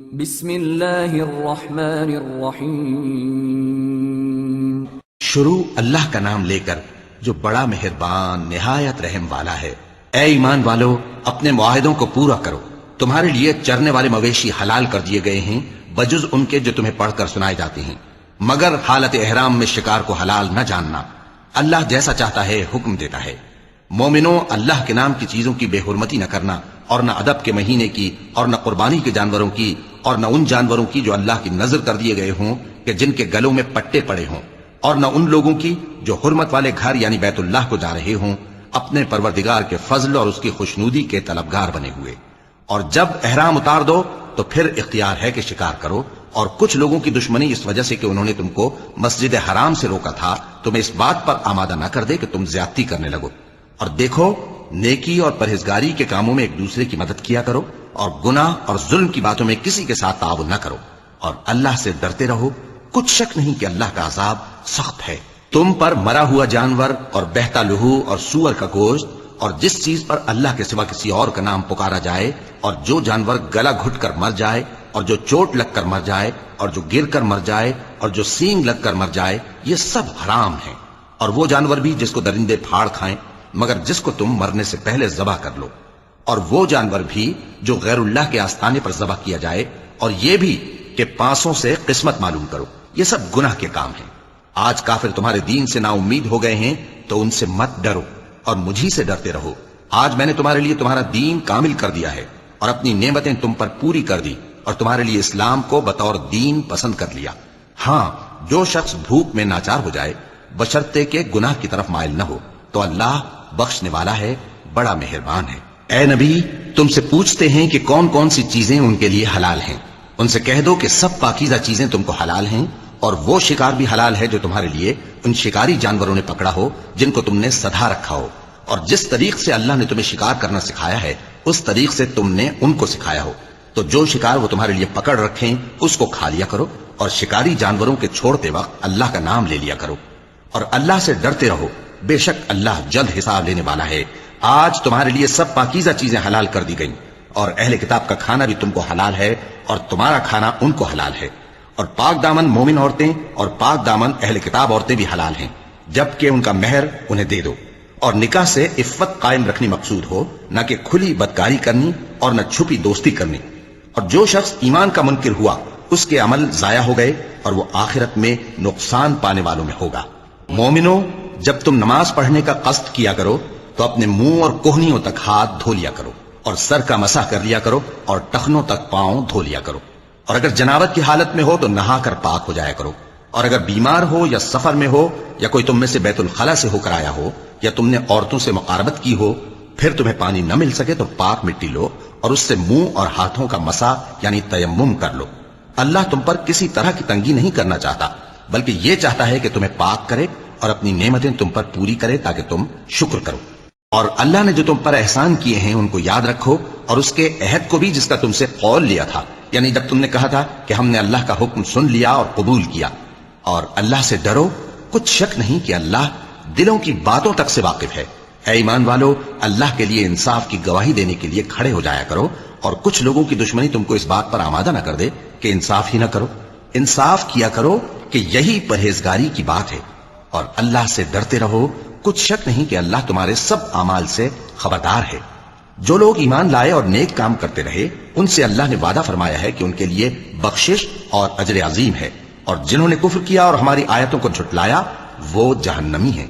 بسم اللہ الرحمن الرحیم۔ شروع اللہ کا نام لے کر جو بڑا مہربان نہایت رحم والا ہے۔ اے ایمان والو، اپنے معاہدوں کو پورا کرو۔ تمہارے لیے چرنے والے مویشی حلال کر دیے گئے ہیں بجز ان کے جو تمہیں پڑھ کر سنائے جاتے ہیں، مگر حالت احرام میں شکار کو حلال نہ جاننا۔ اللہ جیسا چاہتا ہے حکم دیتا ہے۔ مومنوں، اللہ کے نام کی چیزوں کی بے حرمتی نہ کرنا، اور نہ ادب کے مہینے کی، اور نہ قربانی کے جانوروں کی، اور نہ ان جانوروں کی جو اللہ کی نظر کر دیے گئے ہوں کہ جن کے گلوں میں پٹے پڑے ہوں، اور نہ ان لوگوں کی جو حرمت والے گھر یعنی بیت اللہ کو جا رہے ہوں اپنے پروردگار کے فضل اور اس کی خوشنودی کے طلبگار بنے ہوئے۔ اور جب احرام اتار دو تو پھر اختیار ہے کہ شکار کرو، اور کچھ لوگوں کی دشمنی اس وجہ سے کہ انہوں نے تم کو مسجد حرام سے روکا تھا تمہیں اس بات پر آمادہ نہ کر دے کہ تم زیادتی کرنے لگو۔ اور دیکھو، نیکی اور پرہیزگاری کے کاموں میں ایک دوسرے کی مدد کیا کرو، اور گناہ اور ظلم کی باتوں میں کسی کے ساتھ تعاون نہ کرو، اور اللہ سے ڈرتے رہو۔ کچھ شک نہیں کہ اللہ کا عذاب سخت ہے۔ تم پر مرا ہوا جانور اور بہتا لہو اور سور کا گوشت اور جس چیز پر اللہ کے سوا کسی اور کا نام پکارا جائے، اور جو جانور گلا گھٹ کر مر جائے، اور جو چوٹ لگ کر مر جائے، اور جو گر کر مر جائے، اور جو سینگ لگ کر مر جائے، یہ سب حرام ہیں۔ اور وہ جانور بھی جس کو درندے پھاڑ کھائیں، مگر جس کو تم مرنے سے پہلے ذبح کر لو۔ اور وہ جانور بھی جو غیر اللہ کے آستانے پر ذبح کیا جائے، اور یہ بھی کہ پانسوں سے قسمت معلوم کرو۔ یہ سب گناہ کے کام ہیں۔ آج کافر تمہارے دین سے نا امید ہو گئے ہیں تو ان سے مت ڈرو، اور مجھی سے ڈرتے رہو۔ آج میں نے تمہارے لیے تمہارا دین کامل کر دیا ہے، اور اپنی نعمتیں تم پر پوری کر دی، اور تمہارے لیے اسلام کو بطور دین پسند کر لیا۔ ہاں، جو شخص بھوک میں ناچار ہو جائے بشرطے کہ گناہ کی طرف مائل نہ ہو تو اللہ بخشنے والا ہے، بڑا مہربان ہے۔ اے نبی، تم سے پوچھتے ہیں کہ کون کون سی چیزیں ان کے لیے حلال ہیں۔ ان سے کہہ دو کہ سب پاکیزہ چیزیں تم کو حلال ہیں، اور وہ شکار بھی حلال ہے جو تمہارے لیے ان شکاری جانوروں نے پکڑا ہو جن کو تم نے سدھا رکھا ہو، اور جس طریق سے اللہ نے تمہیں شکار کرنا سکھایا ہے اس طریق سے تم نے ان کو سکھایا ہو۔ تو جو شکار وہ تمہارے لیے پکڑ رکھیں اس کو کھا لیا کرو، اور شکاری جانوروں کے چھوڑتے وقت اللہ کا نام لے لیا کرو، اور اللہ سے ڈرتے رہو، بے شک اللہ جلد حساب لینے والا ہے۔ آج تمہارے لیے سب پاکیزہ چیزیں حلال کر دی گئیں، اور اہل کتاب کا کھانا بھی تم کو حلال ہے، اور تمہارا کھانا ان کو حلال ہے۔ اور پاک دامن مومن عورتیں اور پاک دامن اہل کتاب عورتیں بھی حلال ہیں، جبکہ ان کا مہر انہیں دے دو۔ اور نکاح سے عفت قائم رکھنی مقصود ہو، نہ کہ کھلی بدکاری کرنی اور نہ چھپی دوستی کرنی۔ اور جو شخص ایمان کا منکر ہوا اس کے عمل ضائع ہو گئے، اور وہ آخرت میں نقصان پانے والوں میں ہوگا۔ مومنوں، جب تم نماز پڑھنے کا قصد کیا کرو تو اپنے منہ اور کوہنیوں تک ہاتھ دھو لیا کرو، اور سر کا مسح کر لیا کرو، اور ٹخنوں تک پاؤں دھو لیا کرو۔ اور اگر جنابت کی حالت میں ہو تو نہا کر پاک ہو جایا کرو۔ اور اگر بیمار ہو یا سفر میں ہو، یا کوئی تم میں سے بیت الخلا سے ہو کر آیا ہو، یا تم نے عورتوں سے مقاربت کی ہو، پھر تمہیں پانی نہ مل سکے تو پاک مٹی لو اور اس سے منہ اور ہاتھوں کا مسح یعنی تیمم کر لو۔ اللہ تم پر کسی طرح کی تنگی نہیں کرنا چاہتا، بلکہ یہ چاہتا ہے کہ تمہیں پاک کرے اور اپنی نعمتیں تم پر پوری کرے تاکہ تم شکر کرو۔ اور اللہ نے جو تم پر احسان کیے ہیں ان کو یاد رکھو، اور اس کے عہد کو بھی جس کا تم سے قول لیا تھا، یعنی جب تم نے کہا تھا کہ ہم نے اللہ کا حکم سن لیا اور قبول کیا۔ اور اللہ سے ڈرو، کچھ شک نہیں کہ اللہ دلوں کی باتوں تک سے واقف ہے۔ اے ایمان والو، اللہ کے لیے انصاف کی گواہی دینے کے لیے کھڑے ہو جایا کرو، اور کچھ لوگوں کی دشمنی تم کو اس بات پر آمادہ نہ کر دے کہ انصاف ہی نہ کرو۔ انصاف کیا کرو کہ یہی پرہیزگاری کی بات ہے، اور اللہ سے ڈرتے رہو، کچھ شک نہیں کہ اللہ تمہارے سب اعمال سے خبردار ہے۔ جو لوگ ایمان لائے اور نیک کام کرتے رہے ان سے اللہ نے وعدہ فرمایا ہے کہ ان کے لیے بخشش اور اجر عظیم ہے، اور جنہوں نے کفر کیا اور ہماری آیتوں کو جھٹلایا وہ جہنمی ہیں۔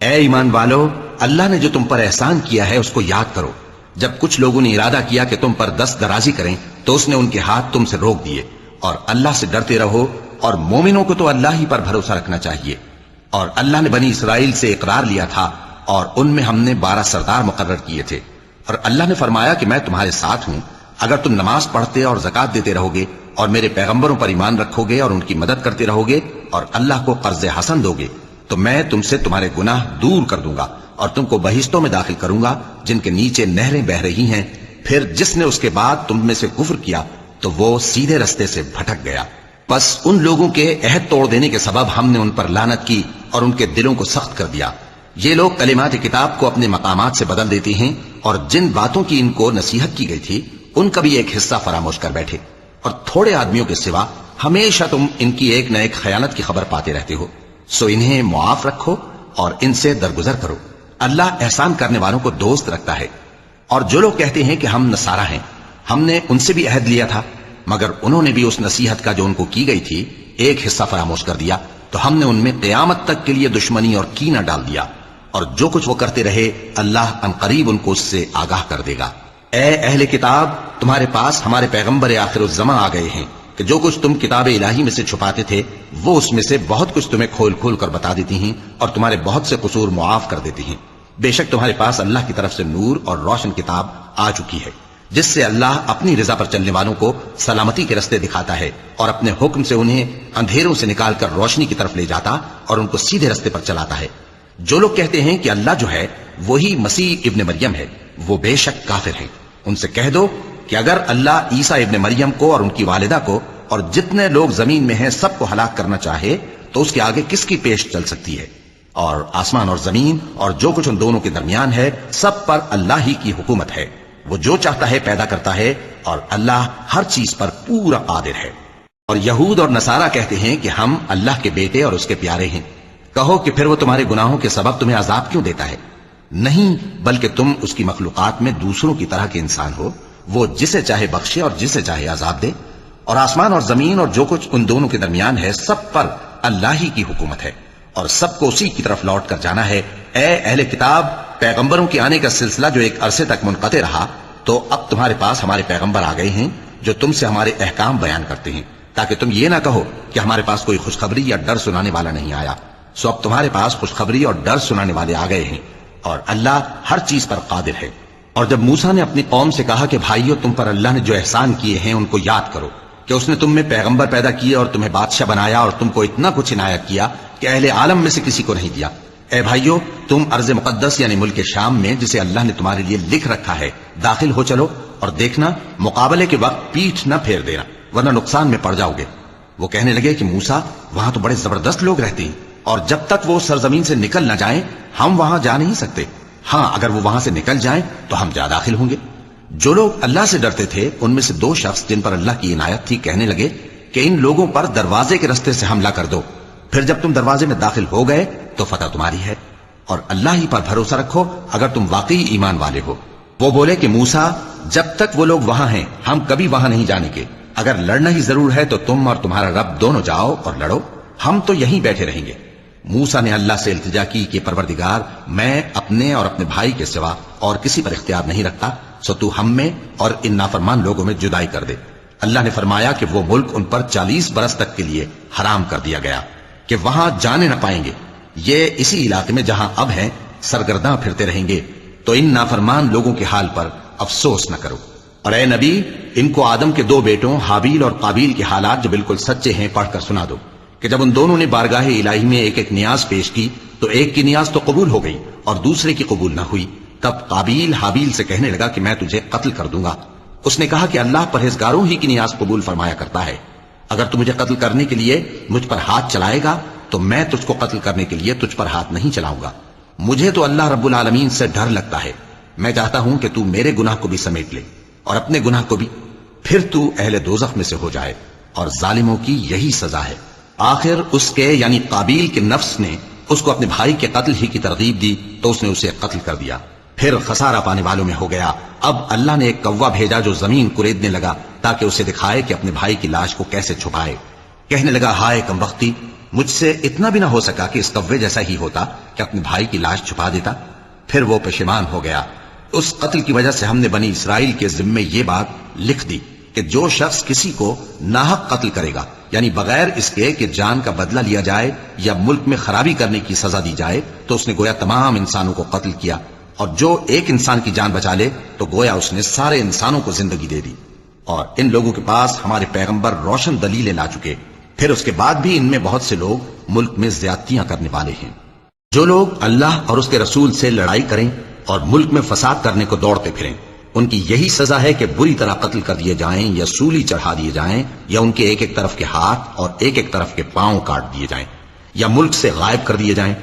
اے ایمان والو، اللہ نے جو تم پر احسان کیا ہے اس کو یاد کرو۔ جب کچھ لوگوں نے ارادہ کیا کہ تم پر دست درازی کریں تو اس نے ان کے ہاتھ تم سے روک دیے۔ اور اللہ سے ڈرتے رہو، اور مومنوں کو تو اللہ ہی پر بھروسہ رکھنا چاہیے۔ اور اللہ نے بنی اسرائیل سے اقرار لیا تھا، اور ان میں ہم نے 12 سردار مقرر کیے تھے، اور اللہ نے فرمایا کہ میں تمہارے ساتھ ہوں اگر تم نماز پڑھتے اور زکات دیتے رہو گے، اور میرے پیغمبروں پر ایمان رکھو گے اور ان کی مدد کرتے رہو گے، اور اللہ کو قرض حسن دو گے، تو میں تم سے تمہارے گناہ دور کر دوں گا، اور تم کو بہشتوں میں داخل کروں گا جن کے نیچے نہریں بہ رہی ہیں۔ پھر جس نے اس کے بعد تم میں سے کفر کیا تو وہ سیدھے رستے سے بھٹک گیا۔ بس ان لوگوں کے عہد توڑ دینے کے سبب ہم نے ان پر لعنت کی اور ان کے دلوں کو سخت کر دیا۔ یہ لوگ کلمات کتاب کو اپنے مقامات سے بدل دیتے ہیں، اور جن باتوں کی ان کو نصیحت کی گئی تھی ان کا بھی ایک حصہ فراموش کر بیٹھے۔ اور تھوڑے آدمیوں کے سوا ہمیشہ تم ان کی ایک نہ ایک خیانت کی خبر پاتے رہتے ہو، سو انہیں معاف رکھو اور ان سے درگزر کرو۔ اللہ احسان کرنے والوں کو دوست رکھتا ہے۔ اور جو لوگ کہتے ہیں کہ ہم نصارہ ہیں، ہم نے ان سے بھی عہد لیا تھا، مگر انہوں نے بھی اس نصیحت کا جو ان کو کی گئی تھی ایک حصہ فراموش کر دیا، تو ہم نے ان میں قیامت تک کے لیے دشمنی اور کینہ ڈال دیا، اور جو کچھ وہ کرتے رہے اللہ عنقریب ان کو اس سے آگاہ کر دے گا۔ اے اہل کتاب، تمہارے پاس ہمارے پیغمبر آخر الزماں آ گئے ہیں کہ جو کچھ تم کتاب الہی میں سے چھپاتے تھے وہ اس میں سے بہت کچھ تمہیں کھول کھول کر بتا دیتی ہیں اور تمہارے بہت سے قصور معاف کر دیتی ہیں۔ بے شک تمہارے پاس اللہ کی طرف سے نور اور روشن کتاب آ چکی ہے، جس سے اللہ اپنی رضا پر چلنے والوں کو سلامتی کے رستے دکھاتا ہے اور اپنے حکم سے انہیں اندھیروں سے نکال کر روشنی کی طرف لے جاتا اور ان کو سیدھے رستے پر چلاتا ہے۔ جو لوگ کہتے ہیں کہ اللہ جو ہے وہی مسیح ابن مریم ہے، وہ بے شک کافر ہیں۔ ان سے کہہ دو کہ اگر اللہ عیسیٰ ابن مریم کو اور ان کی والدہ کو اور جتنے لوگ زمین میں ہیں سب کو ہلاک کرنا چاہے تو اس کے آگے کس کی پیش چل سکتی ہے؟ اور آسمان اور زمین اور جو کچھ ان دونوں کے درمیان ہے سب پر اللہ ہی کی حکومت ہے، وہ جو چاہتا ہے پیدا کرتا ہے اور اللہ ہر چیز پر پورا قادر ہے۔ اور یہود اور نصارہ کہتے ہیں کہ ہم اللہ کے بیٹے اور اس کے پیارے ہیں۔ کہو کہ پھر وہ تمہارے گناہوں کے سبب تمہیں عذاب کیوں دیتا ہے؟ نہیں، بلکہ تم اس کی مخلوقات میں دوسروں کی طرح کے انسان ہو، وہ جسے چاہے بخشے اور جسے چاہے عذاب دے۔ اور آسمان اور زمین اور جو کچھ ان دونوں کے درمیان ہے سب پر اللہ ہی کی حکومت ہے اور سب کو اسی کی طرف لوٹ کر جانا ہے۔ اے اہل کتاب، پیغمبروں کے آنے کا سلسلہ جو ایک عرصے تک منقطع رہا، تو اب تمہارے پاس ہمارے پیغمبر آ گئے ہیں جو تم سے ہمارے احکام بیان کرتے ہیں، تاکہ تم یہ نہ کہو کہ ہمارے پاس کوئی خوشخبری یا ڈر سنانے والا نہیں آیا۔ سو اب تمہارے پاس خوشخبری اور ڈر سنانے والے آ گئے ہیں، اور اللہ ہر چیز پر قادر ہے۔ اور جب موسیٰ نے اپنی قوم سے کہا کہ بھائیو، تم پر اللہ نے جو احسان کیے ہیں ان کو یاد کرو، کہ اس نے تم میں پیغمبر پیدا کیے اور تمہیں بادشاہ بنایا اور تم کو اتنا کچھ عنایت کیا کہ اہل عالم میں سے کسی کو نہیں دیا۔ اے بھائیو، تم ارض مقدس یعنی ملک شام میں جسے اللہ نے تمہارے لیے لکھ رکھا ہے داخل ہو چلو، اور دیکھنا مقابلے کے وقت پیٹھ نہ پھیر دینا ورنہ نقصان میں پڑ جاؤ گے۔ وہ کہنے لگے کہ موسیٰ، وہاں تو بڑے زبردست لوگ رہتے ہیں، اور جب تک وہ سرزمین سے نکل نہ جائیں ہم وہاں جا نہیں سکتے۔ ہاں، اگر وہ وہاں سے نکل جائیں تو ہم جا داخل ہوں گے۔ جو لوگ اللہ سے ڈرتے تھے ان میں سے دو شخص جن پر اللہ کی عنایت تھی کہنے لگے کہ ان لوگوں پر دروازے کے رستے سے حملہ کر دو، پھر جب تم دروازے میں داخل ہو گئے تو فتح تمہاری ہے، اور اللہ ہی پر بھروسہ رکھو اگر تم واقعی ایمان والے ہو۔ وہ بولے کہ موسیٰ، جب تک وہ لوگ وہاں ہیں ہم کبھی وہاں نہیں جانے کے، اگر لڑنا ہی ضرور ہے تو تم اور تمہارا رب دونوں جاؤ اور لڑو، ہم تو یہیں بیٹھے رہیں گے۔ موسیٰ نے اللہ سے التجا کی کہ پروردگار، میں اپنے اور اپنے بھائی کے سوا اور کسی پر اختیار نہیں رکھتا، سو تو ہم میں اور ان نافرمان لوگوں میں جدائی کر دے۔ اللہ نے فرمایا کہ وہ ملک ان پر 40 برس تک کے لیے حرام کر دیا گیا کہ وہاں جانے نہ پائیں گے۔ یہ اسی علاقے میں جہاں اب ہیں سرگرداں پھرتے رہیں گے، تو ان نافرمان لوگوں کے حال پر افسوس نہ کرو۔ اور اے نبی، ان کو آدم کے 2 بیٹوں حابیل اور قابیل کے حالات جو بالکل سچے ہیں پڑھ کر سنا دو کہ جب ان دونوں نے بارگاہ الہی میں ایک ایک نیاز پیش کی تو ایک کی نیاز تو قبول ہو گئی اور دوسرے کی قبول نہ ہوئی۔ تب قابیل حابیل سے کہنے لگا کہ میں تجھے قتل کر دوں گا۔ اس نے کہا کہ اللہ پرہیزگاروں ہی کی نیاز قبول فرمایا کرتا ہے، اگر تو مجھے قتل کرنے کے لیے مجھ پر ہاتھ چلائے گا تو میں تجھ کو قتل کرنے کے لیے تجھ پر ہاتھ نہیں چلاؤں گا۔ مجھے تو اللہ رب العالمین سے ڈر لگتا ہے، میں چاہتا ہوں کہ تو میرے گناہ کو بھی سمیٹ لے اور اپنے گناہ کو بھی، پھر تو اہل دوزخ میں سے ہو جائے، اور ظالموں کی یہی سزا ہے۔ آخر اس کے یعنی قابیل کے نفس نے اس کو اپنے بھائی کے قتل ہی کی ترغیب دی تو اس نے اسے قتل کر دیا، پھر خسارہ پانے والوں میں ہو گیا۔ اب اللہ نے ایک کوا بھیجا جو زمین کریدنے لگا تاکہ اسے دکھائے کہ اپنے بھائی کی لاش کو کیسے چھپائے۔ کہنے لگا، ہائے کم وقتی، مجھ سے اتنا بھی نہ ہو سکا کہ اس کوے جیسا ہی ہوتا کہ اپنے بھائی کی لاش چھپا دیتا۔ پھر وہ پشیمان ہو گیا۔ اس قتل کی وجہ سے ہم نے بنی اسرائیل کے ذمے یہ بات لکھ دی کہ جو شخص کسی کو ناحق قتل کرے گا، یعنی بغیر اس کے کہ جان کا بدلہ لیا جائے یا ملک میں خرابی کرنے کی سزا دی جائے، تو اس نے گویا تمام انسانوں کو قتل کیا، اور جو ایک انسان کی جان بچا لے تو گویا اس نے سارے انسانوں کو زندگی دے دی۔ اور ان لوگوں کے پاس ہمارے پیغمبر روشن دلیلیں لا چکے، پھر اس کے بعد بھی ان میں بہت سے لوگ ملک میں زیادتیاں کرنے والے ہیں۔ جو لوگ اللہ اور اس کے رسول سے لڑائی کریں اور ملک میں فساد کرنے کو دوڑتے پھریں، ان کی یہی سزا ہے کہ بری طرح قتل کر دیے جائیں یا سولی چڑھا دیے جائیں، یا ان کے ایک ایک طرف کے ہاتھ اور ایک ایک طرف کے پاؤں کاٹ دیے جائیں، یا ملک سے غائب کر دیے جائیں۔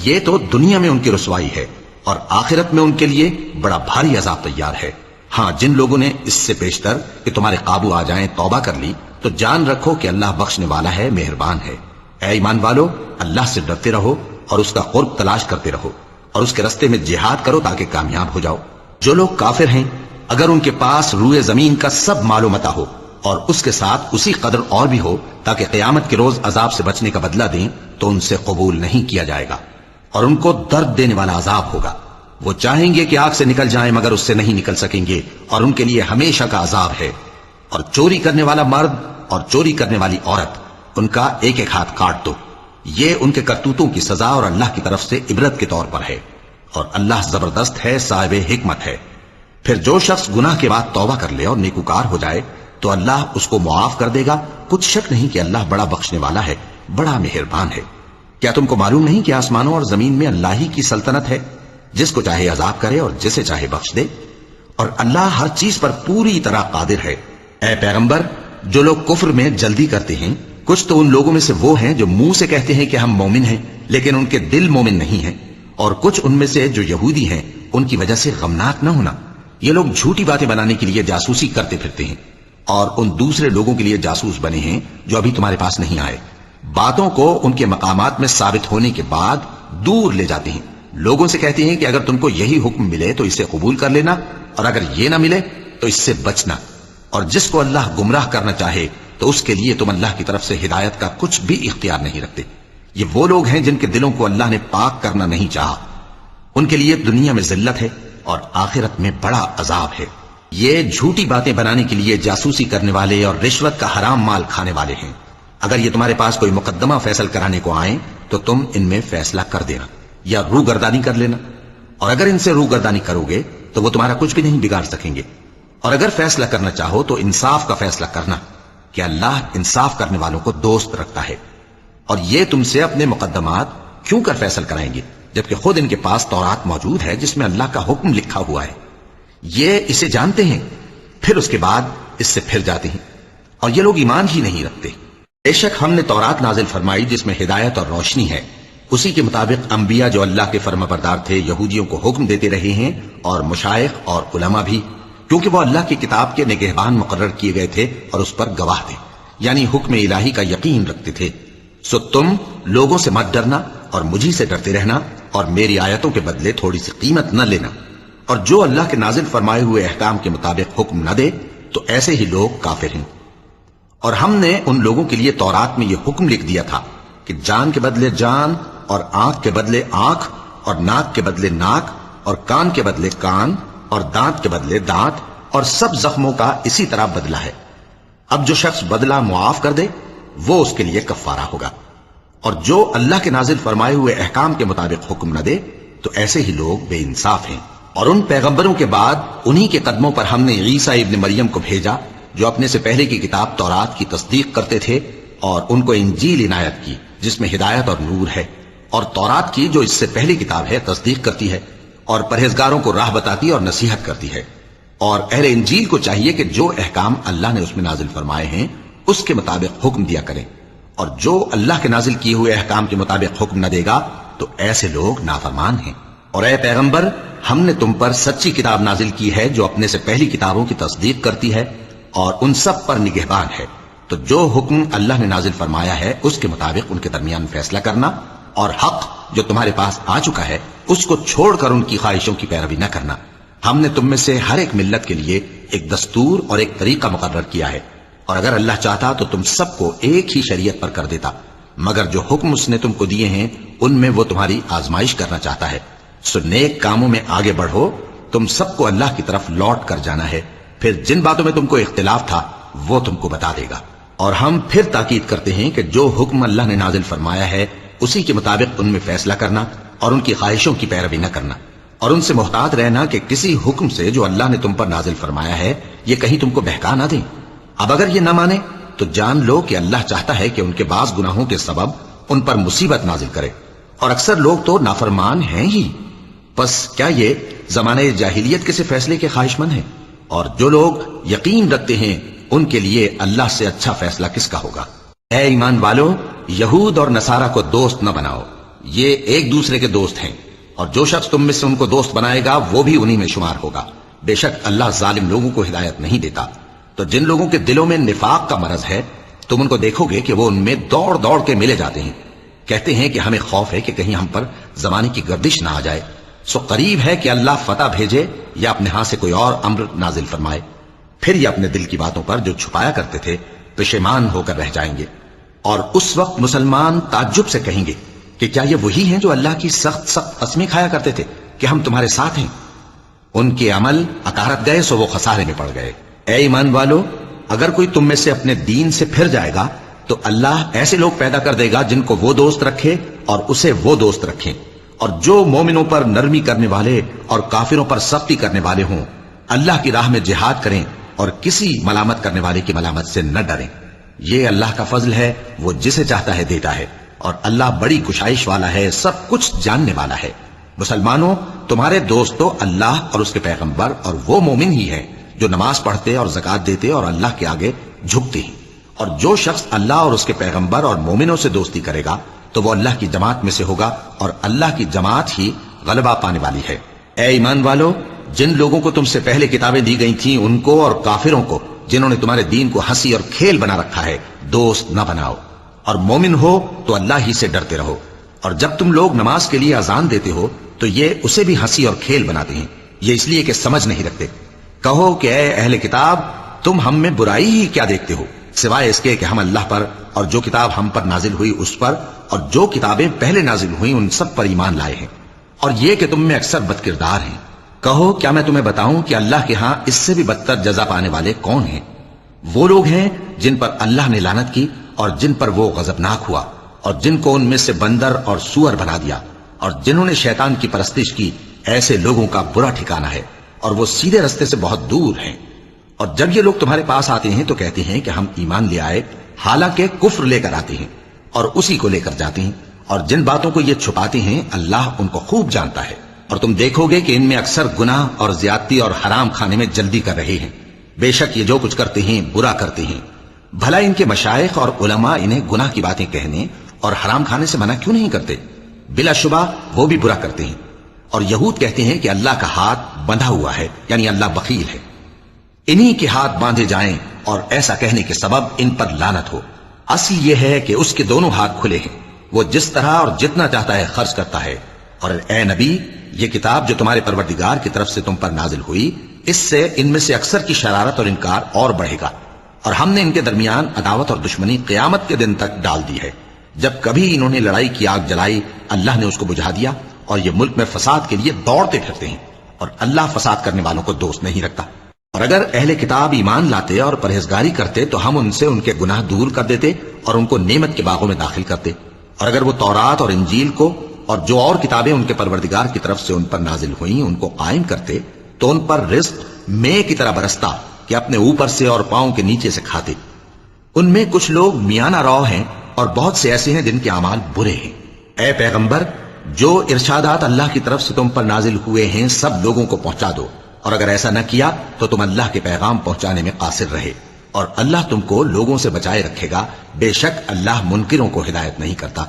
یہ تو دنیا میں ان کی رسوائی ہے، اور آخرت میں ان کے لیے بڑا بھاری عذاب تیار ہے۔ ہاں جن لوگوں نے اس سے پیشتر کہ تمہارے قابو آ جائیں توبہ کر لی تو جان رکھو کہ اللہ بخشنے والا ہے، مہربان ہے۔ اے ایمان والو، اللہ سے ڈرتے رہو اور اس کا قرب تلاش کرتے رہو اور اس کے رستے میں جہاد کرو تاکہ کامیاب ہو جاؤ۔ جو لوگ کافر ہیں اگر ان کے پاس روئے زمین کا سب مال و متاع ہو اور اس کے ساتھ اسی قدر اور بھی ہو تاکہ قیامت کے روز عذاب سے بچنے کا بدلہ دیں تو ان سے قبول نہیں کیا جائے گا اور ان کو درد دینے والا عذاب ہوگا۔ وہ چاہیں گے کہ آگ سے نکل جائیں مگر اس سے نہیں نکل سکیں گے اور ان کے لیے ہمیشہ کا عذاب ہے۔ اور چوری کرنے والا مرد اور چوری کرنے والی عورت ان کا ایک ایک ہاتھ کاٹ دو، یہ ان کے کرتوتوں کی سزا اور اللہ کی طرف سے عبرت کے طور پر ہے، اور اللہ زبردست ہے، صاحب حکمت ہے۔ پھر جو شخص گناہ کے بعد توبہ کر لے اور نیکوکار ہو جائے تو اللہ اس کو معاف کر دے گا، کچھ شک نہیں کہ اللہ بڑا بخشنے والا ہے، بڑا مہربان ہے۔ کیا تم کو معلوم نہیں کہ آسمانوں اور زمین میں اللہ ہی کی سلطنت ہے، جس کو چاہے عذاب کرے اور جسے چاہے بخش دے، اور اللہ ہر چیز پر پوری طرح قادر ہے۔ اے پیغمبر، جو لوگ کفر میں جلدی کرتے ہیں کچھ تو ان لوگوں میں سے وہ ہیں جو منہ سے کہتے ہیں کہ ہم مومن ہیں لیکن ان کے دل مومن نہیں ہیں، اور کچھ ان میں سے جو یہودی ہیں ان کی وجہ سے غمناک نہ ہونا۔ یہ لوگ جھوٹی باتیں بنانے کے لیے جاسوسی کرتے پھرتے ہیں اور ان دوسرے لوگوں کے لیے جاسوس بنے ہیں جو ابھی تمہارے پاس نہیں آئے، باتوں کو ان کے مقامات میں ثابت ہونے کے بعد دور لے جاتے ہیں، لوگوں سے کہتے ہیں کہ اگر تم کو یہی حکم ملے تو اسے قبول کر لینا اور اگر یہ نہ ملے تو اس سے بچنا، اور جس کو اللہ گمراہ کرنا چاہے تو اس کے لیے تم اللہ کی طرف سے ہدایت کا کچھ بھی اختیار نہیں رکھتے۔ یہ وہ لوگ ہیں جن کے دلوں کو اللہ نے پاک کرنا نہیں چاہا، ان کے لیے دنیا میں ذلت ہے اور آخرت میں بڑا عذاب ہے۔ یہ جھوٹی باتیں بنانے کے لیے جاسوسی کرنے والے اور رشوت کا حرام مال کھانے والے ہیں۔ اگر یہ تمہارے پاس کوئی مقدمہ فیصل کرانے کو آئیں تو تم ان میں فیصلہ کر دینا یا روگردانی کر لینا، اور اگر ان سے روگردانی کرو گے تو وہ تمہارا کچھ بھی نہیں بگاڑ سکیں گے، اور اگر فیصلہ کرنا چاہو تو انصاف کا فیصلہ کرنا کہ اللہ انصاف کرنے والوں کو دوست رکھتا ہے۔ اور یہ تم سے اپنے مقدمات کیوں کر فیصل کرائیں گے جبکہ خود ان کے پاس تورات موجود ہے جس میں اللہ کا حکم لکھا ہوا ہے، یہ اسے جانتے ہیں پھر اس کے بعد اس سے پھر جاتے ہیں، اور یہ لوگ ایمان ہی نہیں رکھتے۔ بے شک ہم نے تورات نازل فرمائی جس میں ہدایت اور روشنی ہے، اسی کے مطابق انبیاء جو اللہ کے فرما بردار تھے یہودیوں کو حکم دیتے رہے ہیں اور مشائخ اور علماء بھی، کیونکہ وہ اللہ کی کتاب کے نگہبان مقرر کیے گئے تھے اور اس پر گواہ تھے، یعنی حکم الہی کا یقین رکھتے تھے۔ سو تم لوگوں سے مت ڈرنا اور مجھی سے ڈرتے رہنا اور میری آیتوں کے بدلے تھوڑی سی قیمت نہ لینا، اور جو اللہ کے نازل فرمائے ہوئے احکام کے مطابق حکم نہ دے تو ایسے ہی لوگ کافر ہیں۔ اور ہم نے ان لوگوں کے لیے تورات میں یہ حکم لکھ دیا تھا کہ جان کے بدلے جان اور آنکھ کے بدلے آنکھ اور ناک کے بدلے ناک اور کان کے بدلے کان اور دانت کے بدلے دانت، اور سب زخموں کا اسی طرح بدلہ ہے۔ اب جو شخص بدلہ معاف کر دے وہ اس کے لیے کفارہ ہوگا، اور جو اللہ کے نازل فرمائے ہوئے احکام کے مطابق حکم نہ دے تو ایسے ہی لوگ بے انصاف ہیں۔ اور ان پیغمبروں کے بعد انہی کے قدموں پر ہم نے عیسیٰ ابن مریم کو بھیجا جو اپنے سے پہلے کی کتاب تورات کی تصدیق کرتے تھے، اور ان کو انجیل عنایت کی جس میں ہدایت اور نور ہے، اور تورات کی جو اس سے پہلی کتاب ہے تصدیق کرتی ہے اور پرہیزگاروں کو راہ بتاتی اور نصیحت کرتی ہے۔ اور اہل انجیل کو چاہیے کہ جو احکام اللہ نے اس میں نازل فرمائے ہیں اس کے مطابق حکم دیا کریں، اور جو اللہ کے نازل کیے ہوئے احکام کے مطابق حکم نہ دے گا تو ایسے لوگ نافرمان ہیں۔ اور اے پیغمبر، ہم نے تم پر سچی کتاب نازل کی ہے جو اپنے سے پہلی کتابوں کی تصدیق کرتی ہے اور ان سب پر نگہبان ہے، تو جو حکم اللہ نے نازل فرمایا ہے اس کے مطابق ان کے درمیان فیصلہ کرنا، اور حق جو تمہارے پاس آ چکا ہے اس کو چھوڑ کر ان کی خواہشوں کی پیروی نہ کرنا۔ ہم نے تم میں سے ہر ایک ملت کے لیے ایک دستور اور ایک طریقہ مقرر کیا ہے، اور اگر اللہ چاہتا تو تم سب کو ایک ہی شریعت پر کر دیتا، مگر جو حکم اس نے تم کو دیے ہیں ان میں وہ تمہاری آزمائش کرنا چاہتا ہے۔ سو نیک کاموں میں آگے بڑھو، تم سب کو اللہ کی طرف لوٹ کر جانا ہے، پھر جن باتوں میں تم کو اختلاف تھا وہ تم کو بتا دے گا۔ اور ہم پھر تاکید کرتے ہیں کہ جو حکم اللہ نے نازل فرمایا ہے اسی کے مطابق ان میں فیصلہ کرنا اور ان کی خواہشوں کی پیروی نہ کرنا، اور ان سے محتاط رہنا کہ کسی حکم سے جو اللہ نے تم پر نازل فرمایا ہے یہ کہیں تم کو بہکا نہ دیں۔ اب اگر یہ نہ مانے تو جان لو کہ اللہ چاہتا ہے کہ ان کے بعض گناہوں کے سبب ان پر مصیبت نازل کرے، اور اکثر لوگ تو نافرمان ہیں ہی۔ پس کیا یہ زمانہ جاہلیت کے سے فیصلے کے خواہش مند ہیں؟ اور جو لوگ یقین رکھتے ہیں ان کے لیے اللہ سے اچھا فیصلہ کس کا ہوگا؟ اے ایمان والو، یہود اور نصارہ کو دوست نہ بناؤ، یہ ایک دوسرے کے دوست ہیں، اور جو شخص تم میں سے ان کو دوست بنائے گا وہ بھی انہی میں شمار ہوگا۔ بے شک اللہ ظالم لوگوں کو ہدایت نہیں دیتا۔ تو جن لوگوں کے دلوں میں نفاق کا مرض ہے تم ان کو دیکھو گے کہ وہ ان میں دوڑ دوڑ کے ملے جاتے ہیں، کہتے ہیں کہ ہمیں خوف ہے کہ کہیں ہم پر زمانے کی گردش نہ آ جائے، سو قریب ہے کہ اللہ فتح بھیجے یا اپنے ہاں سے کوئی اور امر نازل فرمائے، پھر یہ اپنے دل کی باتوں پر جو چھپایا کرتے تھے پشیمان ہو کر رہ جائیں گے۔ اور اس وقت مسلمان تعجب سے کہیں گے کہ کیا یہ وہی ہیں جو اللہ کی سخت سخت قسمیں کھایا کرتے تھے کہ ہم تمہارے ساتھ ہیں؟ ان کے عمل اکارت گئے سو وہ خسارے میں پڑ گئے۔ اے ایمان والو، اگر کوئی تم میں سے اپنے دین سے پھر جائے گا تو اللہ ایسے لوگ پیدا کر دے گا جن کو وہ دوست رکھے اور اسے وہ دوست رکھیں، اور جو مومنوں پر نرمی کرنے والے اور کافروں پر سختی کرنے والے ہوں، اللہ کی راہ میں جہاد کریں اور کسی ملامت کرنے والے کی ملامت سے نہ ڈریں۔ یہ اللہ کا فضل ہے، وہ جسے چاہتا ہے دیتا ہے، اور اللہ بڑی کشائش والا ہے، سب کچھ جاننے والا ہے۔ مسلمانوں، تمہارے دوست تو اللہ اور اس کے پیغمبر اور وہ مومن ہی ہیں جو نماز پڑھتے اور زکات دیتے اور اللہ کے آگے جھکتے ہیں، اور جو شخص اللہ اور اس کے پیغمبر اور مومنوں سے دوستی کرے گا تو وہ اللہ کی جماعت میں سے ہوگا، اور اللہ کی جماعت ہی غلبہ پانے والی ہے۔ اے ایمان والو، جن لوگوں کو تم سے پہلے کتابیں دی گئی تھیں ان کو اور کافروں کو جنہوں نے تمہارے دین کو ہنسی اور کھیل بنا رکھا ہے دوست نہ بناؤ، اور مومن ہو تو اللہ ہی سے ڈرتے رہو۔ اور جب تم لوگ نماز کے لیے اذان دیتے ہو تو یہ اسے بھی ہنسی اور کھیل بناتے ہیں، یہ اس لیے کہ سمجھ نہیں رکھتے۔ کہو کہ اے اہل کتاب، تم ہم میں برائی ہی کیا دیکھتے ہو، سوائے اس کے کہ ہم اللہ پر اور جو کتاب ہم پر نازل ہوئی اس پر اور جو کتابیں پہلے نازل ہوئیں ان سب پر ایمان لائے ہیں، اور یہ کہ تم میں اکثر بد کردار ہیں۔ کہو کیا میں تمہیں بتاؤں کہ اللہ کے ہاں اس سے بھی بدتر جزا پانے والے کون ہیں؟ وہ لوگ ہیں جن پر اللہ نے لعنت کی اور جن پر وہ غضبناک ہوا، اور جن کو ان میں سے بندر اور سور بنا دیا، اور جنہوں نے شیطان کی پرستش کی، ایسے لوگوں کا برا ٹھکانہ ہے، اور وہ سیدھے رستے سے بہت دور ہیں۔ اور جب یہ لوگ تمہارے پاس آتے ہیں تو کہتے ہیں کہ ہم ایمان لے آئے، حالانکہ کفر لے کر آتے ہیں اور اسی کو لے کر جاتے ہیں، اور جن باتوں کو یہ چھپاتے ہیں اللہ ان کو خوب جانتا ہے۔ اور تم دیکھو گے کہ ان میں اکثر گناہ اور زیادتی اور حرام کھانے میں جلدی کر رہے ہیں، بے شک یہ جو کچھ کرتے ہیں برا کرتے ہیں۔ بھلا ان کے مشائخ اور علماء انہیں گناہ کی باتیں کہنے اور حرام کھانے سے منع کیوں نہیں کرتے؟ بلا شبہ وہ بھی برا کرتے ہیں۔ اور یہود کہتے ہیں کہ اللہ کا ہاتھ بندھا ہوا ہے، یعنی اللہ بخیل ہے، انہی کے ہاتھ باندھے جائیں، اور ایسا کہنے کے سبب ان پر لعنت ہو۔ اصل یہ ہے کہ اس کے دونوں ہاتھ کھلے ہیں، وہ جس طرح اور جتنا چاہتا ہے خرچ کرتا ہے۔ اور اے نبی، یہ کتاب جو تمہارے پروردگار کی طرف سے تم پر نازل ہوئی، اس سے ان میں سے اکثر کی شرارت اور انکار اور بڑھے گا، اور ہم نے ان کے درمیان عداوت اور دشمنی قیامت کے دن تک ڈال دی ہے۔ جب کبھی انہوں نے لڑائی کی آگ جلائی، اللہ نے اس کو بجھا دیا، اور یہ ملک میں فساد کے لیے دوڑتے پھرتے ہیں، اور اللہ فساد کرنے والوں کو دوست نہیں رکھتا۔ اور اگر اہل کتاب ایمان لاتے اور پرہیزگاری کرتے تو ہم ان سے ان کے گناہ دور کر دیتے اور ان کو نعمت کے باغوں میں داخل کرتے۔ اور اگر وہ تورات اور انجیل کو اور جو اور کتابیں ان کے پروردگار کی طرف سے ان پر نازل ہوئیں ان کو قائم کرتے تو ان پر رزق مے کی طرح برستا کہ اپنے اوپر سے اور پاؤں کے نیچے سے کھاتے۔ ان میں کچھ لوگ میانہ رو ہیں اور بہت سے ایسے ہیں جن کے اعمال برے ہیں۔ اے پیغمبر، جو ارشادات اللہ کی طرف سے تم پر نازل ہوئے ہیں سب لوگوں کو پہنچا دو، اور اگر ایسا نہ کیا تو تم اللہ کے پیغام پہنچانے میں قاصر رہے، اور اللہ تم کو لوگوں سے بچائے رکھے گا، بے شک اللہ منکروں کو ہدایت نہیں کرتا۔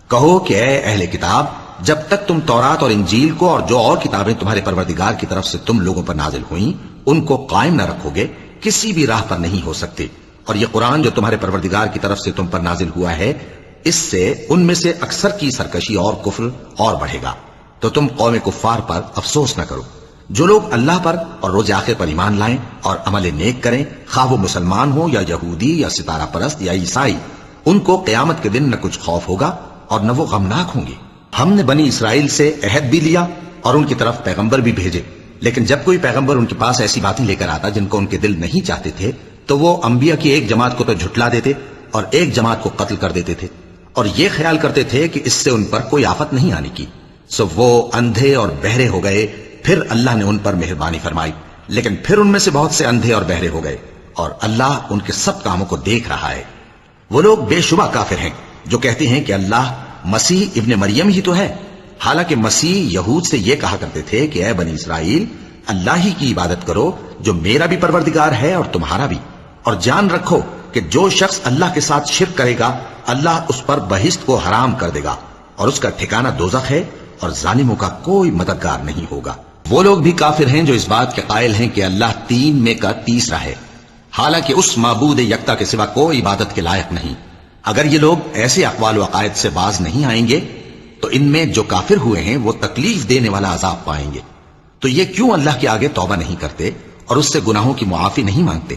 کہو کہ اے اہل کتاب، جب تک تم تورات اور انجیل کو اور جو اور کتابیں تمہارے پروردگار کی طرف سے تم لوگوں پر نازل ہوئیں ان کو قائم نہ رکھو گے، کسی بھی راہ پر نہیں ہو سکتے۔ اور یہ قرآن جو تمہارے پروردگار کی طرف سے تم پر نازل ہوا ہے، اس سے ان میں سے اکثر کی سرکشی اور کفر اور بڑھے گا، تو تم قوم کفار پر افسوس نہ کرو۔ جو لوگ اللہ پر اور روز آخر پر ایمان لائیں اور عمل نیک کریں، خواہ وہ مسلمان ہو یا یہودی یا ستارہ پرست یا عیسائی، ان کو قیامت کے دن نہ کچھ خوف ہوگا اور نہ وہ غمناک ہوں گے۔ ہم نے بنی اسرائیل سے عہد بھی لیا اور ان کی طرف پیغمبر بھی بھیجے، لیکن جب کوئی پیغمبر ان کے پاس ایسی باتیں لے کر آتا جن کو ان کے دل نہیں چاہتے تھے تو وہ انبیاء کی ایک جماعت کو تو جھٹلا دیتے اور ایک جماعت کو قتل کر دیتے تھے، اور یہ خیال کرتے تھے کہ اس سے ان پر کوئی آفت نہیں آنے کی، سو وہ اندھے اور بہرے ہو گئے۔ پھر اللہ نے ان پر مہربانی فرمائی، لیکن پھر ان میں سے بہت سے اندھے اور بہرے ہو گئے، اور اللہ ان کے سب کاموں کو دیکھ رہا ہے۔ وہ لوگ بے شبہ کافر ہیں جو کہتے ہیں کہ اللہ مسیح ابن مریم ہی تو ہے، حالانکہ مسیح یہود سے یہ کہا کرتے تھے کہ اے بنی اسرائیل، اللہ ہی کی عبادت کرو جو میرا بھی پروردگار ہے اور تمہارا بھی، اور جان رکھو کہ جو شخص اللہ کے ساتھ شرک کرے گا اللہ اس پر بہشت کو حرام کر دے گا، اور اس کا ٹھکانہ دوزخ ہے، اور ظالموں کا کوئی مددگار نہیں ہوگا۔ وہ لوگ بھی کافر ہیں جو اس بات کے قائل ہیں کہ اللہ تین میں کا تیسرا ہے، حالانکہ اس معبود یکتا کے سوا کوئی عبادت کے لائق نہیں۔ اگر یہ لوگ ایسے اقوال و عقائد سے باز نہیں آئیں گے تو ان میں جو کافر ہوئے ہیں وہ تکلیف دینے والا عذاب پائیں گے۔ تو یہ کیوں اللہ کے آگے توبہ نہیں کرتے اور اس سے گناہوں کی معافی نہیں مانگتے؟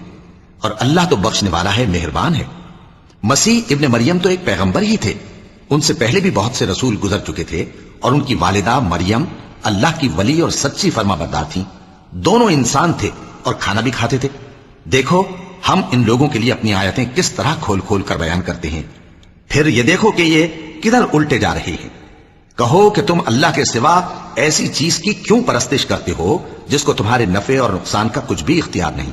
اور اللہ تو بخشنے والا ہے، مہربان ہے۔ مسیح ابن مریم تو ایک پیغمبر ہی تھے، ان سے پہلے بھی بہت سے رسول گزر چکے تھے، اور ان کی والدہ مریم اللہ کی ولی اور سچی فرما بردار تھیں۔ دونوں انسان تھے اور کھانا بھی کھاتے تھے۔ دیکھو ہم ان لوگوں کے لیے اپنی آیتیں کس طرح کھول کھول کر بیان کرتے ہیں، پھر یہ دیکھو کہ یہ کدھر الٹے جا رہے ہیں۔ کہو کہ تم اللہ کے سوا ایسی چیز کی کیوں پرستش کرتے ہو جس کو تمہارے نفع اور نقصان کا کچھ بھی اختیار نہیں،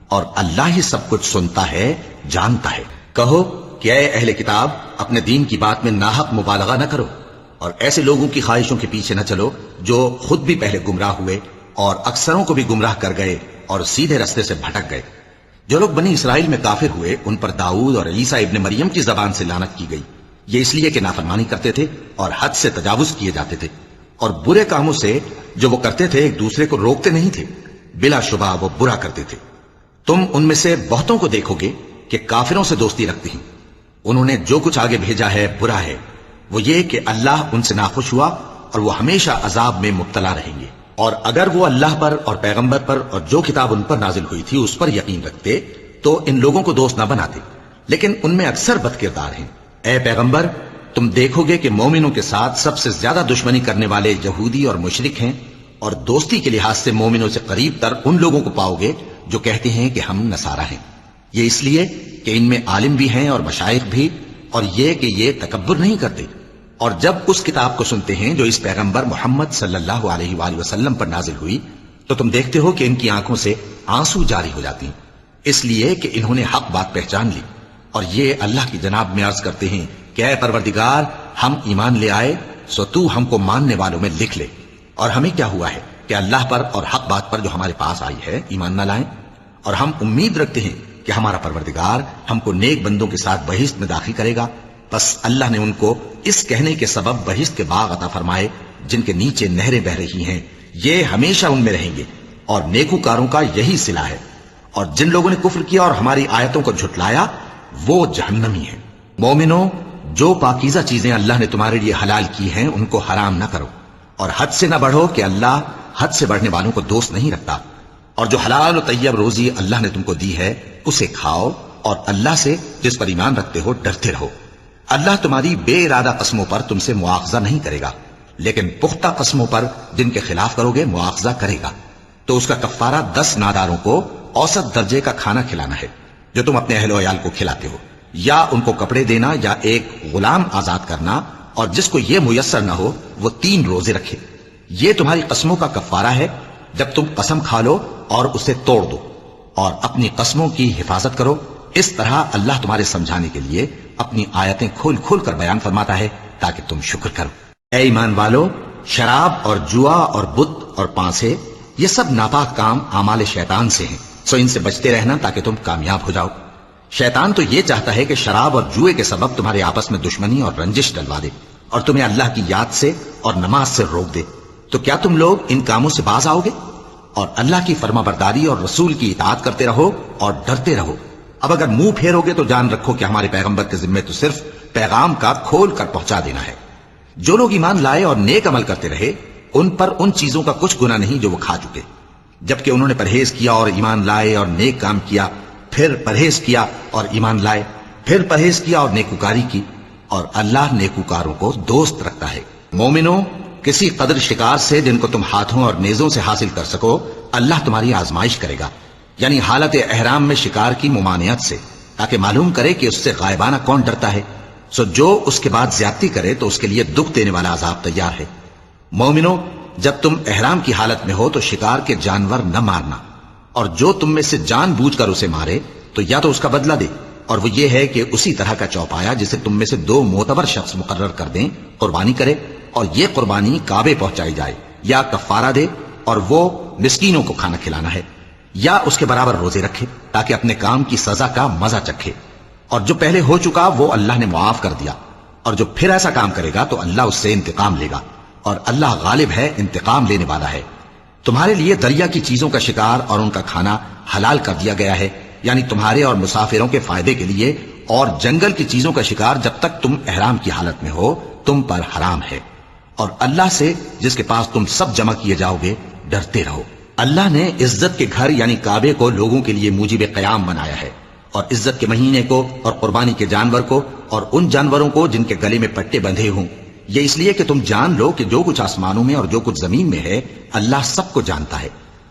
اور اللہ ہی سب کچھ سنتا ہے، جانتا ہے۔ کہو کہ اے اہل کتاب، اپنے دین کی بات میں ناحق مبالغہ نہ کرو، اور ایسے لوگوں کی خواہشوں کے پیچھے نہ چلو جو خود بھی پہلے گمراہ ہوئے اور اکثروں کو بھی گمراہ کر گئے اور سیدھے رستے سے بھٹک گئے۔ جو لوگ بنی اسرائیل میں کافر ہوئے ان پر داؤد اور عیسیٰ ابن مریم کی زبان سے لعنت کی گئی، یہ اس لیے کہ نافرمانی کرتے تھے اور حد سے تجاوز کیے جاتے تھے، اور برے کاموں سے جو وہ کرتے تھے ایک دوسرے کو روکتے نہیں تھے، بلا شبہ وہ برا کرتے تھے۔ تم ان میں سے بہتوں کو دیکھو گے کہ کافروں سے دوستی رکھتے ہیں، انہوں نے جو کچھ آگے بھیجا ہے برا ہے، وہ یہ کہ اللہ ان سے ناخوش ہوا اور وہ ہمیشہ عذاب میں مبتلا رہیں گے۔ اور اگر وہ اللہ پر اور پیغمبر پر اور جو کتاب ان پر نازل ہوئی تھی اس پر یقین رکھتے تو ان لوگوں کو دوست نہ بناتے، لیکن ان میں اکثر بد کردار ہیں۔ اے پیغمبر، تم دیکھو گے کہ مومنوں کے ساتھ سب سے زیادہ دشمنی کرنے والے یہودی اور مشرک ہیں، اور دوستی کے لحاظ سے مومنوں سے قریب تر ان لوگوں کو پاؤ گے جو کہتے ہیں کہ ہم نصارہ ہیں۔ یہ اس لیے کہ ان میں عالم بھی ہیں اور مشائخ بھی، اور یہ کہ یہ تکبر نہیں کرتے۔ اور جب اس کتاب کو سنتے ہیں جو اس پیغمبر محمد صلی اللہ علیہ وآلہ وسلم پر نازل ہوئی تو تم دیکھتے ہو کہ ان کی آنکھوں سے آنسو جاری ہو جاتی ہیں، اس لیے کہ انہوں نے حق بات پہچان لی، اور یہ اللہ کی جناب میں عرض کرتے ہیں کہ اے پروردگار، ہم ایمان لے آئے سو تو ہم کو ماننے والوں میں لکھ لے۔ اور ہمیں کیا ہوا ہے کہ اللہ پر اور حق بات پر جو ہمارے پاس آئی ہے ایمان نہ لائیں، اور ہم امید رکھتے ہیں کہ ہمارا پروردگار ہم کو نیک بندوں کے ساتھ بہشت میں داخل کرے گا۔ بس اللہ نے ان کو اس کہنے کے سبب بہشت کے باغ عطا فرمائے جن کے نیچے نہریں بہ رہی ہیں، یہ ہمیشہ ان میں رہیں گے، اور نیکوکاروں کا یہی صلہ ہے۔ اور جن لوگوں نے کفر کیا اور ہماری آیتوں کو جھٹلایا وہ جہنمی ہیں۔ مومنوں، جو پاکیزہ چیزیں اللہ نے تمہارے لیے حلال کی ہیں ان کو حرام نہ کرو، اور حد سے نہ بڑھو کہ اللہ حد سے بڑھنے والوں کو دوست نہیں رکھتا، اور جو حلال و طیب روزی اللہ نے تم کو دی ہے اسے کھاؤ، اور اللہ سے جس پر ایمان رکھتے ہو ڈرتے رہو۔ اللہ تمہاری بے ارادہ قسموں پر تم سے مواخذہ نہیں کرے گا، لیکن پختہ قسموں پر جن کے خلاف کرو گے مواخذہ کرے گا۔ تو اس کا کفارہ 10 ناداروں کو اوسط درجے کا کھانا کھلانا ہے جو تم اپنے اہل و عیال کو کھلاتے ہو، یا ان کو کپڑے دینا یا ایک غلام آزاد کرنا، اور جس کو یہ میسر نہ ہو وہ 3 روزے رکھے۔ یہ تمہاری قسموں کا کفارہ ہے جب تم قسم کھا لو اور اسے توڑ دو، اور اپنی قسموں کی حفاظت کرو۔ اس طرح اللہ تمہارے سمجھانے کے لیے اپنی آیتیں کھول کھول کر بیان فرماتا ہے تاکہ تم شکر کرو۔ اے ایمان والو، شراب اور جوا اور بت اور پانسے، یہ سب ناپاک کام اعمال شیطان سے ہیں، سو ان سے بچتے رہنا تاکہ تم کامیاب ہو جاؤ۔ شیطان تو یہ چاہتا ہے کہ شراب اور جوئے کے سبب تمہارے آپس میں دشمنی اور رنجش ڈلوا دے، اور تمہیں اللہ کی یاد سے اور نماز سے روک دے۔ تو کیا تم لوگ ان کاموں سے باز آؤ گے؟ اور اللہ کی فرما برداری اور رسول کی اطاعت کرتے رہو اور ڈرتے رہو۔ اب اگر منہ پھیرو گے تو جان رکھو کہ ہمارے پیغمبر کے ذمے تو صرف پیغام کا کھول کر پہنچا دینا ہے۔ جو لوگ ایمان لائے اور نیک عمل کرتے رہے ان پر ان چیزوں کا کچھ گناہ نہیں جو وہ کھا چکے، جبکہ انہوں نے پرہیز کیا اور ایمان لائے اور نیک کام کیا، پھر پرہیز کیا اور ایمان لائے، پھر پرہیز کیا اور نیکوکاری کی، اور اللہ نیکوکاروں کو دوست رکھتا ہے۔ مومنوں، کسی قدر شکار سے جن کو تم ہاتھوں اور نیزوں سے حاصل کر سکو اللہ تمہاری آزمائش کرے گا، یعنی حالت احرام میں شکار کی ممانعت سے، تاکہ معلوم کرے کہ اس سے غائبانہ کون ڈرتا ہے، سو جو اس کے بعد زیادتی کرے تو اس کے لیے دکھ دینے والا عذاب تیار ہے۔ مومنوں، جب تم احرام کی حالت میں ہو تو شکار کے جانور نہ مارنا، اور جو تم میں سے جان بوجھ کر اسے مارے تو یا تو اس کا بدلہ دے، اور وہ یہ ہے کہ اسی طرح کا چوپایا جسے تم میں سے 2 معتبر شخص مقرر کر دیں قربانی کرے، اور یہ قربانی کعبے پہنچائی جائے، یا کفارہ دے اور وہ مسکینوں کو کھانا کھلانا ہے، یا اس کے برابر روزے رکھے تاکہ اپنے کام کی سزا کا مزہ چکھے، اور جو پہلے ہو چکا وہ اللہ نے معاف کر دیا، اور جو پھر ایسا کام کرے گا تو اللہ اس سے انتقام لے گا، اور اللہ غالب ہے، انتقام لینے والا ہے۔ تمہارے لیے دریا کی چیزوں کا شکار اور ان کا کھانا حلال کر دیا گیا ہے، یعنی تمہارے اور مسافروں کے فائدے کے لیے، اور جنگل کی چیزوں کا شکار جب تک تم احرام کی حالت میں ہو تم پر حرام ہے۔ اور اللہ سے جس کے پاس تم سب جمع کیے جاؤ گے ڈرتے رہو۔ اللہ نے عزت کے گھر یعنی کعبے کو لوگوں کے لیے موجب قیام بنایا ہے، اور عزت کے مہینے کو اور قربانی کے جانور کو اور ان جانوروں کو جن کے گلے میں پٹے بندھے ہوں، یہ اس لیے کہ تم جان لو کہ جو کچھ آسمانوں میں اور جو کچھ زمین میں ہے اللہ سب کو جانتا ہے،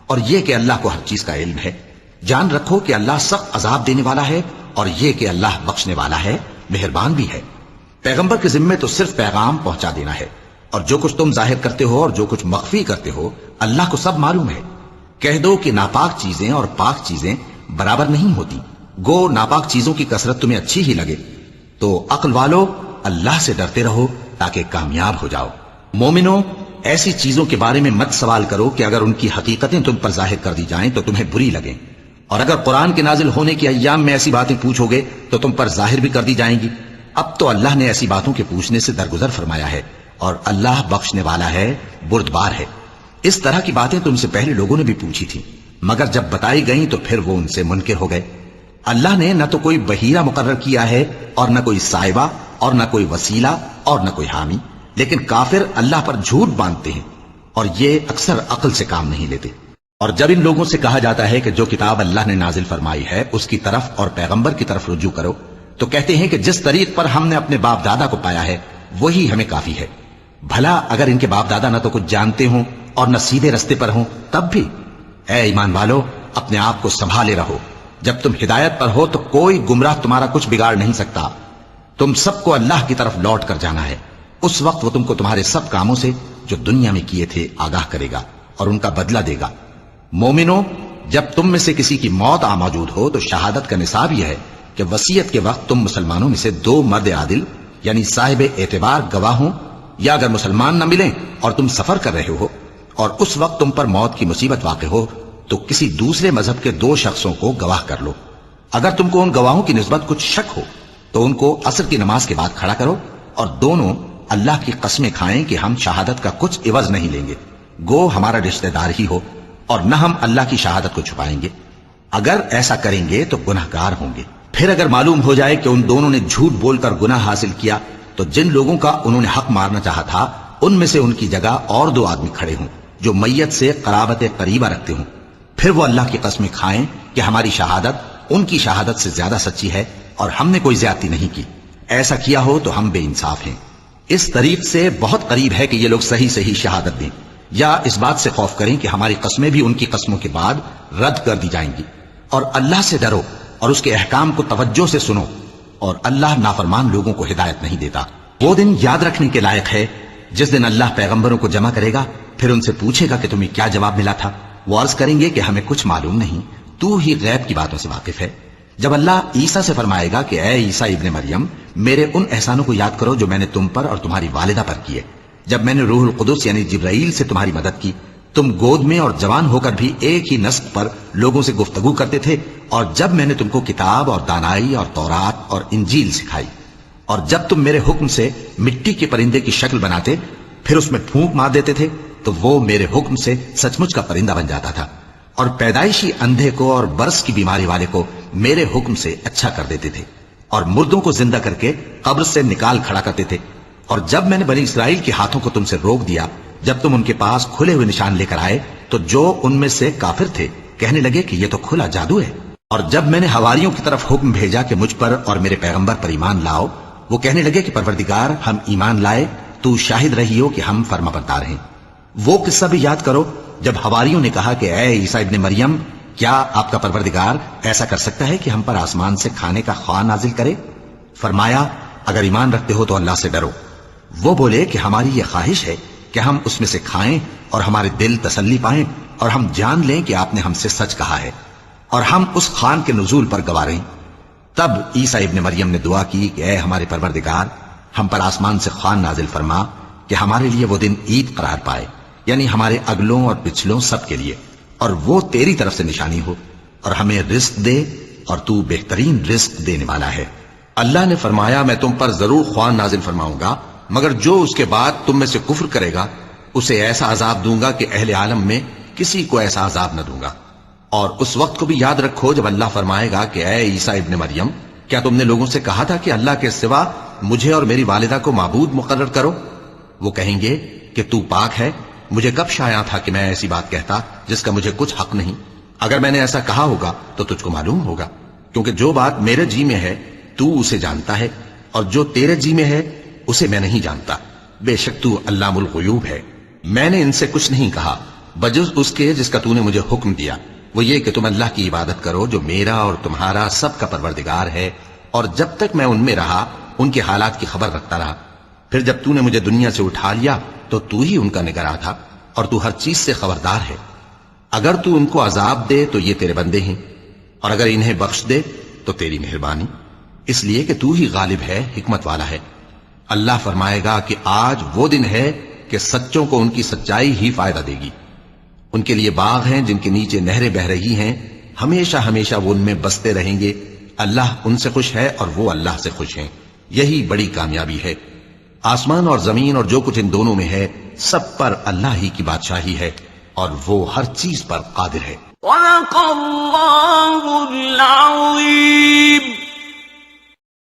اور یہ کہ اللہ کو ہر چیز کا علم ہے۔ جان رکھو کہ اللہ سخت عذاب دینے والا ہے، اور یہ کہ اللہ بخشنے والا ہے، مہربان بھی ہے۔ پیغمبر کے ذمے تو صرف پیغام پہنچا دینا ہے، اور جو کچھ تم ظاہر کرتے ہو اور جو کچھ مخفی کرتے ہو اللہ کو سب معلوم ہے۔ کہہ دو کہ ناپاک چیزیں اور پاک چیزیں برابر نہیں ہوتی، گو ناپاک چیزوں کی کثرت تمہیں اچھی ہی لگے، تو عقل والو اللہ سے ڈرتے رہو تاکہ کامیاب ہو جاؤ۔ مومنو، ایسی چیزوں کے بارے میں مت سوال کرو کہ اگر ان کی حقیقتیں تم پر ظاہر کر دی جائیں تو تمہیں بری لگیں، اور اگر قرآن کے نازل ہونے کے ایام میں ایسی باتیں پوچھو گے تو تم پر ظاہر بھی کر دی جائیں گی۔ اب تو اللہ نے ایسی باتوں کے پوچھنے سے درگزر فرمایا ہے، اور اللہ بخشنے والا ہے، بردبار ہے۔ اس طرح کی باتیں تم سے پہلے لوگوں نے بھی پوچھی تھی، مگر جب بتائی گئیں تو پھر وہ ان سے منکر ہو گئے۔ اللہ نے نہ تو کوئی بحیرہ مقرر کیا ہے اور نہ کوئی سائبہ اور نہ کوئی وسیلہ اور نہ کوئی حامی، لیکن کافر اللہ پر جھوٹ باندھتے ہیں اور یہ اکثر عقل سے کام نہیں لیتے۔ اور جب ان لوگوں سے کہا جاتا ہے کہ جو کتاب اللہ نے نازل فرمائی ہے اس کی طرف اور پیغمبر کی طرف رجوع کرو، تو کہتے ہیں کہ جس طریق پر ہم نے اپنے باپ دادا کو پایا ہے وہی ہمیں کافی ہے۔ بھلا اگر ان کے باپ دادا نہ تو کچھ جانتے ہوں اور نہ سیدھے رستے پر ہوں تب بھی؟ اے ایمان والو، اپنے آپ کو سنبھالے رہو، جب تم ہدایت پر ہو تو کوئی گمراہ تمہارا کچھ بگاڑ نہیں سکتا۔ تم سب کو اللہ کی طرف لوٹ کر جانا ہے، اس وقت وہ تم کو تمہارے سب کاموں سے جو دنیا میں کیے تھے آگاہ کرے گا اور ان کا بدلہ دے گا۔ مومنو، جب تم میں سے کسی کی موت آ موجود ہو تو شہادت کا نصاب یہ ہے کہ وصیت کے وقت تم مسلمانوں میں سے 2 مرد عادل یعنی صاحب اعتبار گواہ ہوں، یا اگر مسلمان نہ ملیں اور تم سفر کر رہے ہو اور اس وقت تم پر موت کی مصیبت واقع ہو تو کسی دوسرے مذہب کے 2 شخصوں کو گواہ کر لو۔ اگر تم کو ان گواہوں کی نسبت کچھ شک ہو تو ان کو عصر کی نماز کے بعد کھڑا کرو، اور دونوں اللہ کی قسمیں کھائیں کہ ہم شہادت کا کچھ عوض نہیں لیں گے، گو ہمارا رشتہ دار ہی ہو، اور نہ ہم اللہ کی شہادت کو چھپائیں گے۔ اگر ایسا کریں گے تو گناہ گار ہوں گے۔ پھر اگر معلوم ہو جائے کہ ان دونوں نے جھوٹ بول کر گناہ حاصل کیا تو جن لوگوں کا انہوں نے حق مارنا چاہا تھا ان میں سے ان کی جگہ اور 2 آدمی کھڑے ہوں جو میت سے قرابت قریبہ رکھتے ہوں، پھر وہ اللہ کی قسمیں کھائیں کہ ہماری شہادت ان کی شہادت سے زیادہ سچی ہے اور ہم نے کوئی زیادتی نہیں کی۔ ایسا کیا ہو تو ہم بے انصاف ہیں۔ اس طریق سے بہت قریب ہے کہ یہ لوگ صحیح شہادت دیں، یا اس بات سے خوف کریں کہ ہماری قسمیں بھی ان کی قسموں کے بعد رد کر دی جائیں گی۔ اور اللہ سے ڈرو اور اس کے احکام کو توجہ سے سنو، اور اللہ نافرمان لوگوں کو ہدایت نہیں دیتا۔ وہ دن یاد رکھنے کے لائق ہے جس دن اللہ پیغمبروں کو جمع کرے گا، پھر ان سے پوچھے گا کہ تمہیں کیا جواب ملا تھا۔ وہ عرض کریں گے کہ ہمیں کچھ معلوم نہیں، تو ہی غیب کی باتوں سے واقف ہے۔ جب اللہ عیسیٰ سے فرمائے گا کہ اے عیسیٰ ابن مریم، میرے ان احسانوں کو یاد کرو جو میں نے تم پر اور تمہاری والدہ پر کیے، جب میں نے روح القدس یعنی جبرائیل سے تمہاری مدد کی، تم گود میں اور جوان ہو کر بھی ایک ہی نسق پر لوگوں سے گفتگو کرتے تھے، اور جب میں نے تم کو کتاب اور دانائی اور تورات اور انجیل سکھائی، اور جب تم میرے حکم سے مٹی کے پرندے کی شکل بناتے پھر اس میں پھونک مار دیتے تھے تو وہ میرے حکم سے سچ مچ کا پرندہ بن جاتا تھا، اور پیدائشی اندھے کو اور برس کی بیماری والے کو میرے حکم سے اچھا کر دیتے تھے، اور مردوں کو زندہ کر کے قبر سے نکال کھڑا کرتے تھے۔ اور جب میں نے بنی اسرائیل کے ہاتھوں کو تم سے روک دیا، جب تم ان کے پاس کھلے ہوئے نشان لے کر آئے تو جو ان میں سے کافر تھے کہنے لگے کہ یہ تو کھلا جادو ہے۔ اور جب میں نے حواریوں کی طرف حکم بھیجا کہ مجھ پر اور میرے پیغمبر پر ایمان لاؤ، وہ کہنے لگے کہ پروردگار، ہم ایمان لائے، تو شاہد رہی ہو کہ ہم فرما بردار ہیں۔ وہ قصہ بھی یاد کرو جب حواریوں نے کہا کہ اے عیسیٰ ابن مریم، کیا آپ کا پروردگار ایسا کر سکتا ہے کہ ہم پر آسمان سے کھانے کا خواہ نازل کرے؟ فرمایا، اگر ایمان رکھتے ہو تو اللہ سے ڈرو۔ وہ بولے کہ ہماری یہ خواہش ہے کہ ہم اس میں سے کھائیں اور ہمارے دل تسلی پائیں اور ہم جان لیں کہ آپ نے ہم سے سچ کہا ہے اور ہم اس خوان کے نزول پر گواہ رہیں۔ تب عیسیٰ ابن مریم نے دعا کی کہ اے ہمارے پروردگار، ہم پر آسمان سے خوان نازل فرما کہ ہمارے لیے وہ دن عید قرار پائے، یعنی ہمارے اگلوں اور پچھلوں سب کے لیے، اور وہ تیری طرف سے نشانی ہو، اور ہمیں رزق دے، اور تو بہترین رزق دینے والا ہے۔ اللہ نے فرمایا، میں تم پر ضرور خوان نازل فرماؤں گا، مگر جو اس کے بعد تم میں سے کفر کرے گا اسے ایسا عذاب دوں گا کہ اہل عالم میں کسی کو ایسا عذاب نہ دوں گا۔ اور اس وقت کو بھی یاد رکھو جب اللہ فرمائے گا کہ اے عیسیٰ ابن مریم، کیا تم نے لوگوں سے کہا تھا کہ اللہ کے سوا مجھے اور میری والدہ کو معبود مقرر کرو؟ وہ کہیں گے کہ تو پاک ہے، مجھے کب شایع تھا کہ میں ایسی بات کہتا جس کا مجھے کچھ حق نہیں۔ اگر میں نے ایسا کہا ہوگا تو تجھ کو معلوم ہوگا، کیونکہ جو بات میرے جی میں ہے تو اسے جانتا ہے، اور جو تیرے جی میں ہے اسے میں نہیں جانتا۔ بے شک تو علام الغیوب ہے۔ میں نے ان سے کچھ نہیں کہا بجز اس کے جس کا تو نے مجھے حکم دیا، وہ یہ کہ تم اللہ کی عبادت کرو جو میرا اور تمہارا سب کا پروردگار ہے، اور جب تک میں ان میں رہا ان کے حالات کی خبر رکھتا رہا۔ پھر جب تو نے مجھے دنیا سے اٹھا لیا تو تو ہی ان کا نگراں تھا، اور تو ہر چیز سے خبردار ہے۔ اگر تو ان کو عذاب دے تو یہ تیرے بندے ہیں، اور اگر انہیں بخش دے تو تیری مہربانی، اس لیے کہ تو ہی غالب ہے، حکمت والا ہے۔ اللہ فرمائے گا کہ آج وہ دن ہے کہ سچوں کو ان کی سچائی ہی فائدہ دے گی۔ ان کے لیے باغ ہیں جن کے نیچے نہریں بہ رہی ہیں، ہمیشہ ہمیشہ وہ ان میں بستے رہیں گے۔ اللہ ان سے خوش ہے اور وہ اللہ سے خوش ہیں، یہی بڑی کامیابی ہے۔ آسمان اور زمین اور جو کچھ ان دونوں میں ہے سب پر اللہ ہی کی بادشاہی ہے، اور وہ ہر چیز پر قادر ہے۔ صدق اللہ